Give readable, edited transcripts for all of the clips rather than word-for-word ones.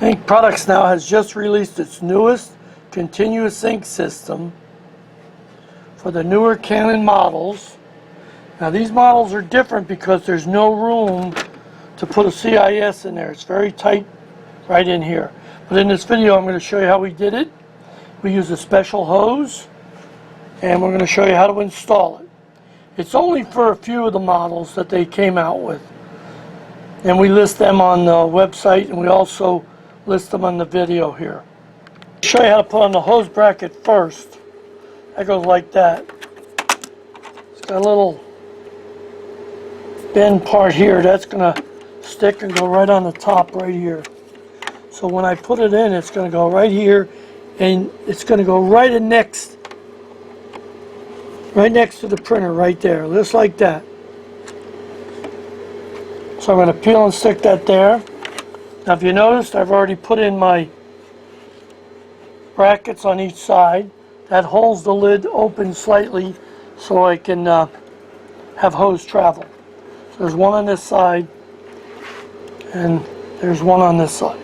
Ink Products now has just released its newest continuous ink system for the newer Canon models. Now these models are different because there's no room to put a CISS in there. It's very tight right in here. But in this video I'm going to show you how we did it. We use a special hose and we're going to show you how to install it. It's only for a few of the models that they came out with. And we list them on the website, and we also list them on the video here. I'll show you how to put on the hose bracket first. That goes like that. It's got a little bend part here. That's going to stick and go right on the top right here. So when I put it in, it's going to go right here, and it's going to go right next to the printer right there, just like that. So I'm going to peel and stick that there. Now if you noticed, I've already put in my brackets on each side. That holds the lid open slightly so I can have hose travel. So there's one on this side and there's one on this side.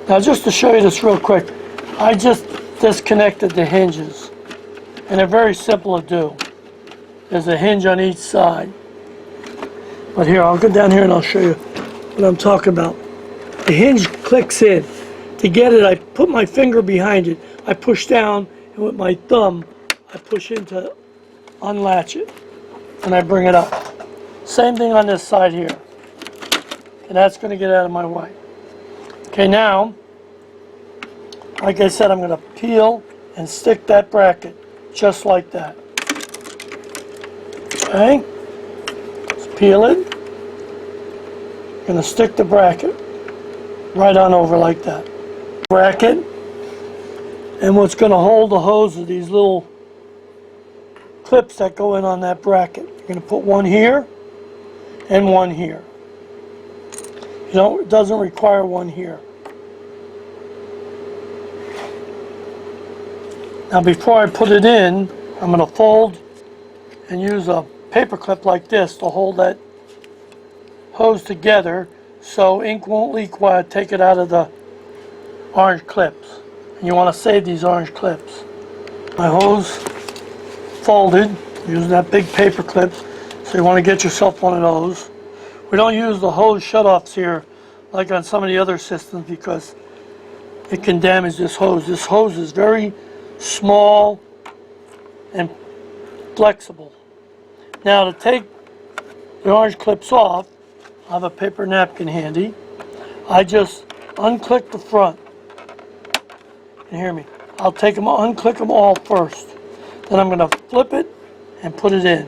Now just to show you this real quick, I just disconnected the hinges. And they're very simple to do. There's a hinge on each side. But here, I'll go down here and I'll show you what I'm talking about. The hinge clicks in. To get it, I put my finger behind it. I push down, and with my thumb, I push in to unlatch it. And I bring it up. Same thing on this side here. And that's going to get out of my way. Okay, now, like I said, I'm going to peel and stick that bracket. Just like that. Okay? Let's peel it. I'm going to stick the bracket right on over like that. Bracket. And what's going to hold the hose are these little clips that go in on that bracket. You're going to put one here and one here. It doesn't require one here. Now before I put it in, I'm going to fold and use a paper clip like this to hold that hose together so ink won't leak while I take it out of the orange clips. And you want to save these orange clips. My hose folded using that big paper clip, so you want to get yourself one of those. We don't use the hose shutoffs here like on some of the other systems because it can damage this hose. This hose is very small and flexible. Now to take the orange clips off, I have a paper napkin handy. I just unclick the front. And hear me. I'll unclick them all first. Then I'm going to flip it and put it in.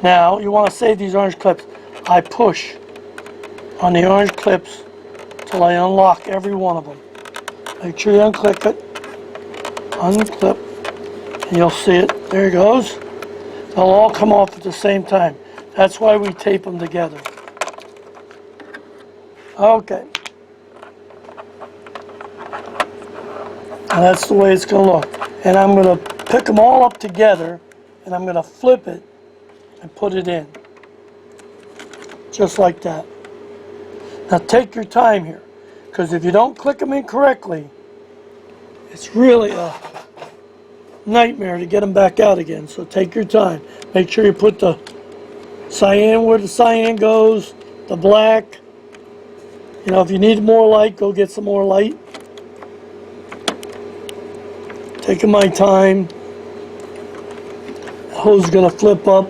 Now you want to save these orange clips. I push on the orange clips till I unlock every one of them. Make sure you unclick it. Unclip, and you'll see it. There it goes. They'll all come off at the same time. That's why we tape them together. Okay. And that's the way it's going to look. And I'm going to pick them all up together, and I'm going to flip it and put it in. Just like that. Now take your time here, because if you don't click them in correctly, it's really a nightmare to get them back out again. So take your time. Make sure you put the cyan where the cyan goes, the black. You know, if you need more light, go get some more light. Taking my time. The hose is going to flip up,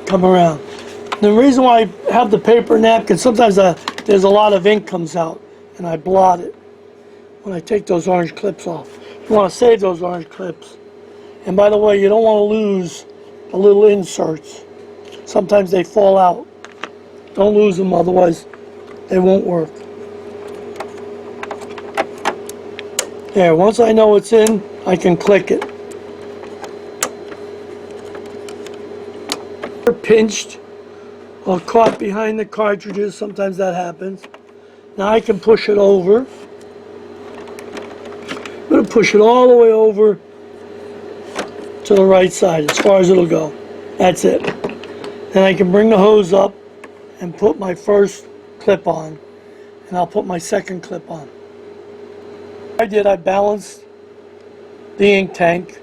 come around. The reason why I have the paper napkin, sometimes there's a lot of ink comes out and I blot it when I take those orange clips off. You want to save those orange clips. And by the way, you don't want to lose the little inserts. Sometimes they fall out. Don't lose them, otherwise they won't work. There, once I know it's in, I can click it. They're pinched or caught behind the cartridges. Sometimes that happens. Now I can push it over. I'm going to push it all the way over to the right side as far as it'll go. That's it. Then I can bring the hose up and put my first clip on. and I'll put my second clip on. I balanced the ink tank.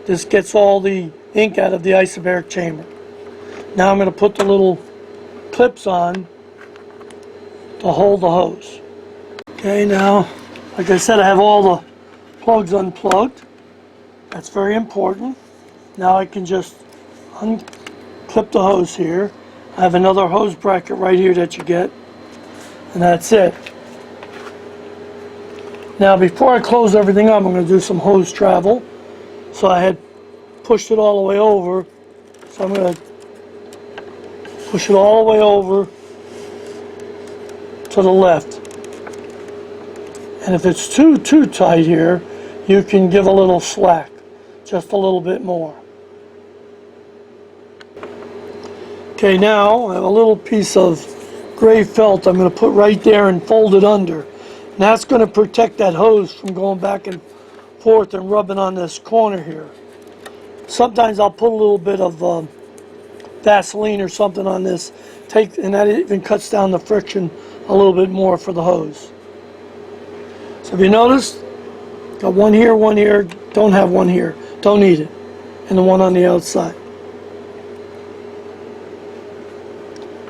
This gets all the ink out of the isobaric chamber. Now I'm going to put the little clips on to hold the hose. Okay, now, like I said, I have all the plugs unplugged. That's very important. Now I can just unclip the hose here. I have another hose bracket right here that you get, and that's it. Now before I close everything up, I'm going to do some hose travel. So I had pushed it all the way over, so I'm going to push it all the way over to the left. And if it's too tight here, you can give a little slack, just a little bit more. Okay, now I have a little piece of gray felt I'm going to put right there and fold it under. And that's going to protect that hose from going back and forth and rubbing on this corner here. Sometimes I'll put a little bit of Vaseline or something on this, and that even cuts down the friction a little bit more for the hose. So if you notice, got one here, don't have one here, don't need it, and the one on the outside.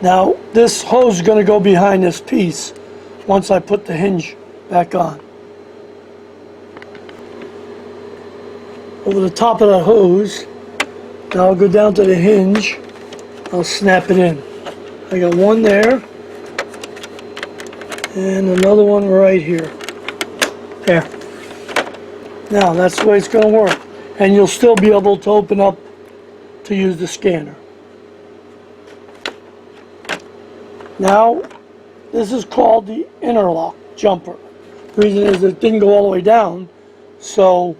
Now this hose is going to go behind this piece once I put the hinge back on. Over the top of that hose, now I'll go down to the hinge, I'll snap it in. I got one there, and another one right here. There. Now that's the way it's going to work. And you'll still be able to open up to use the scanner. Now, this is called the interlock jumper. The reason is it didn't go all the way down, so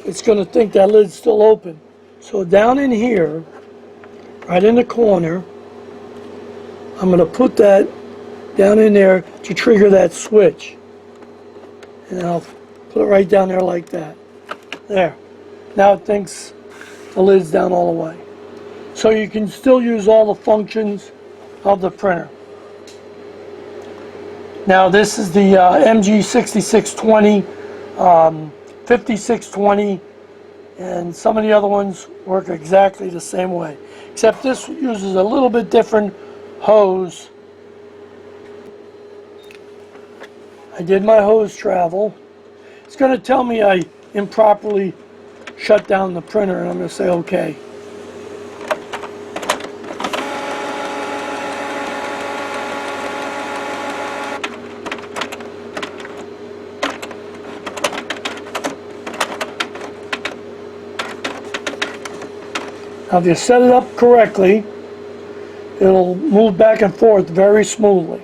it's going to think that lid's still open. So down in here, right in the corner, I'm going to put that down in there to trigger that switch. And I'll put it right down there like that. There. Now it thinks the lid's down all the way. So you can still use all the functions of the printer. Now this is the MG6620, 5620, and some of the other ones work exactly the same way. Except this uses a little bit different hose. I did my hose travel. It's going to tell me I improperly shut down the printer, and I'm going to say okay. Now if you set it up correctly, it'll move back and forth very smoothly.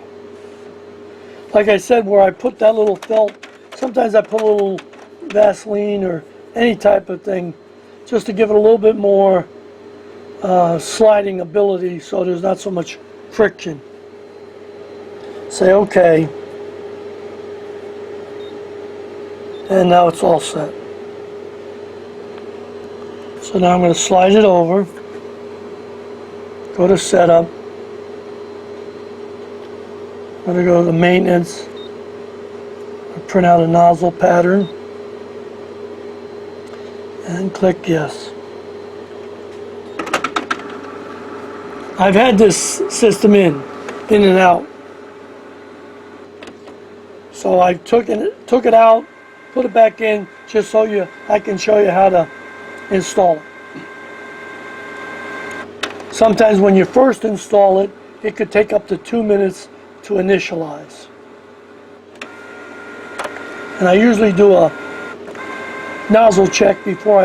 Like I said, where I put that little felt, sometimes I put a little Vaseline or any type of thing just to give it a little bit more sliding ability so there's not so much friction. Say okay. And now it's all set. So now I'm going to slide it over, go to setup, I'm going to go to maintenance, print out a nozzle pattern, and click yes. I've had this system in and out. So I took it out, put it back in, just so I can show you how to install it. Sometimes when you first install it, it could take up to 2 minutes to initialize. And I usually do a nozzle check before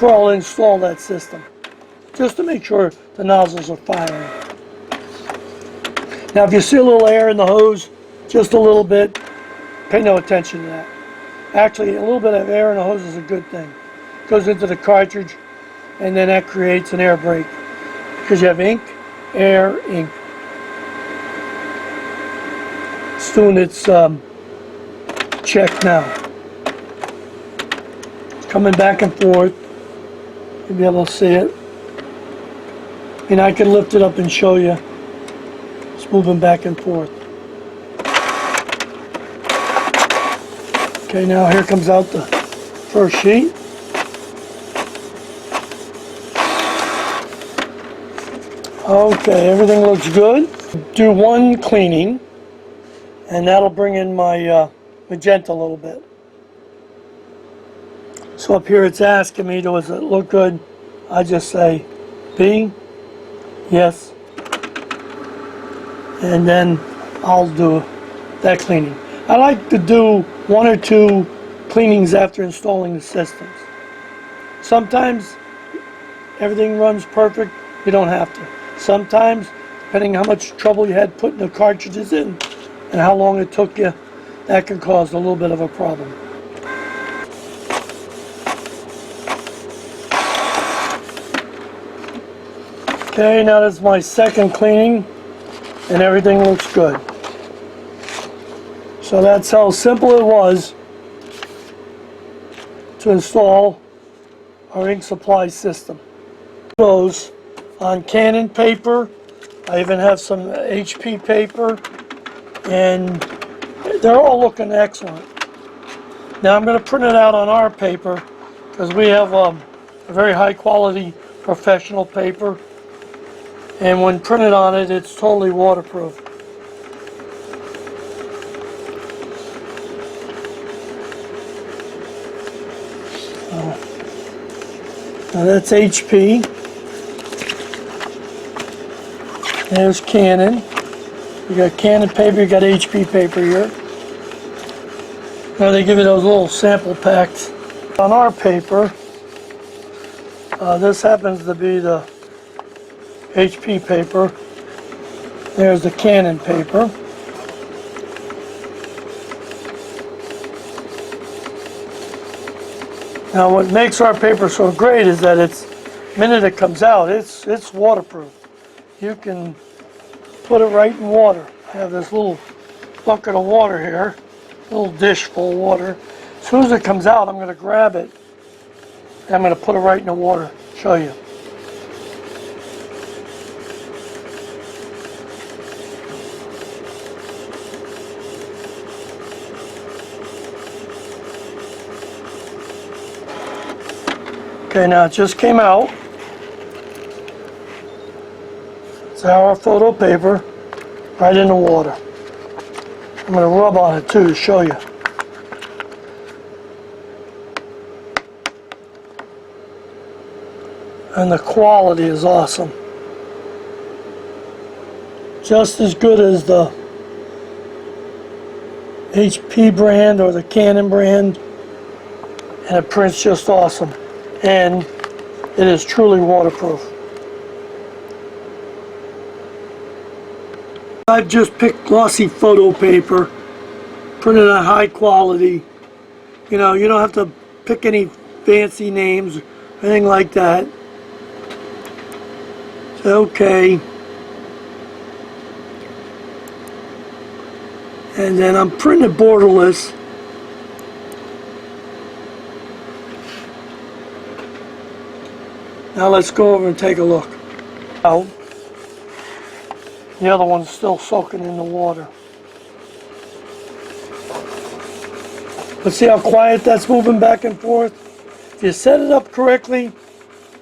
I'll install that system, just to make sure the nozzles are firing. Now if you see a little air in the hose, just a little bit, pay no attention to that. Actually, a little bit of air in the hose is a good thing. It goes into the cartridge, and then that creates an air brake, because you have ink, air, ink. It's doing its check now. It's coming back and forth. You'll be able to see it. And I can lift it up and show you. It's moving back and forth. Okay, now here comes out the first sheet. Okay, everything looks good. Do one cleaning, and that'll bring in my magenta a little bit. So up here it's asking me, does it look good? I just say B, yes, and then I'll do that cleaning. I like to do 1 or 2 cleanings after installing the systems. Sometimes everything runs perfect, you don't have to. Sometimes, depending how much trouble you had putting the cartridges in and how long it took you, that can cause a little bit of a problem. Okay, now this is my second cleaning, and everything looks good. So that's how simple it was to install our ink supply system. Those on Canon paper, I even have some HP paper, and they're all looking excellent. Now I'm going to print it out on our paper because we have a very high quality professional paper, and when printed on it, it's totally waterproof. Now that's HP. There's Canon. You got Canon paper, you got HP paper here. Now they give you those little sample packs. On our paper, this happens to be the HP paper. There's the Canon paper. Now what makes our paper so great is that the minute it comes out, it's waterproof. You can put it right in water. I have this little bucket of water here, a little dish full of water. As soon as it comes out, I'm going to grab it and I'm going to put it right in the water, show you. Okay, now it just came out. It's our photo paper right in the water. I'm going to rub on it too to show you. And the quality is awesome. Just as good as the HP brand or the Canon brand, and it prints just awesome. And it is truly waterproof. I've just picked glossy photo paper, printed on high quality. You know, you don't have to pick any fancy names or anything like that. It's okay. And then I'm printing it borderless. Now let's go over and take a look. Now, the other one's still soaking in the water. But see how quiet that's moving back and forth? If you set it up correctly,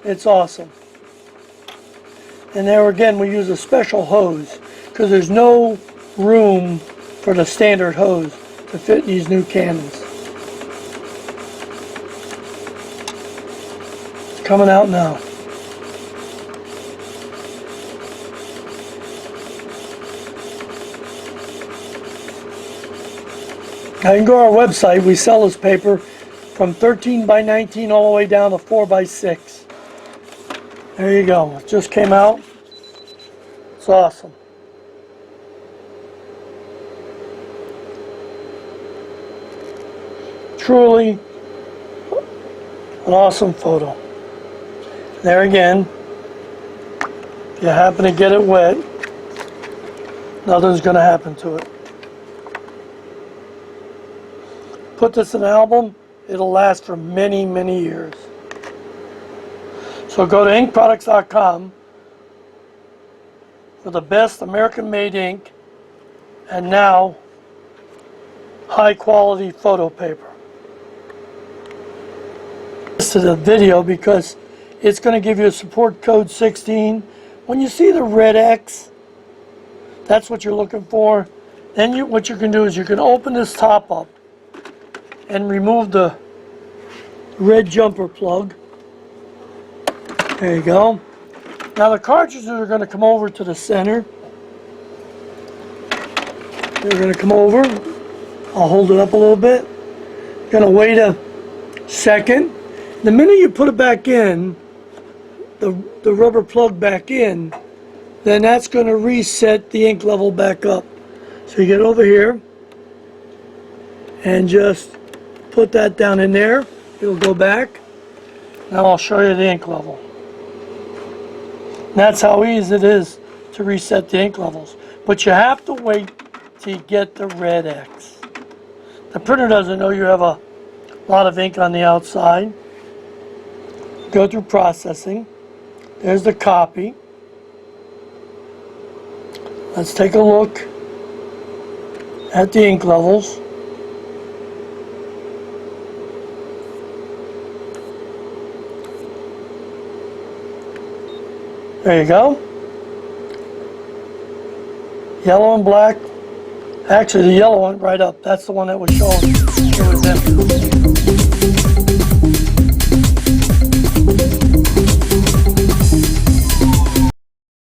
it's awesome. And there again, we use a special hose because there's no room for the standard hose to fit these new Canons. It's coming out now. Now you can go to our website. We sell this paper from 13 by 19 all the way down to 4 by 6. There you go. It just came out. It's awesome. Truly an awesome photo. There again, if you happen to get it wet, nothing's going to happen to it. Put this in an album, it'll last for many, many years. So go to inkproducts.com for the best American-made ink and now high-quality photo paper. to the video because it's going to give you a support code 16. When you see the red X, that's what you're looking for. Then what you can do is you can open this top up and remove the red jumper plug. There you go. Now the cartridges are going to come over to the center. They're going to come over. I'll hold it up a little bit. Going to wait a second. The minute you put it back in, the rubber plug back in, then that's going to reset the ink level back up. So you get over here and just put that down in there. It'll go back. Now I'll show you the ink level. And that's how easy it is to reset the ink levels. But you have to wait till you get the red X. The printer doesn't know you have a lot of ink on the outside. Go through processing. There's the copy. Let's take a look at the ink levels. There you go. Yellow and black. Actually, the yellow went right up. That's the one that was showing. It was empty.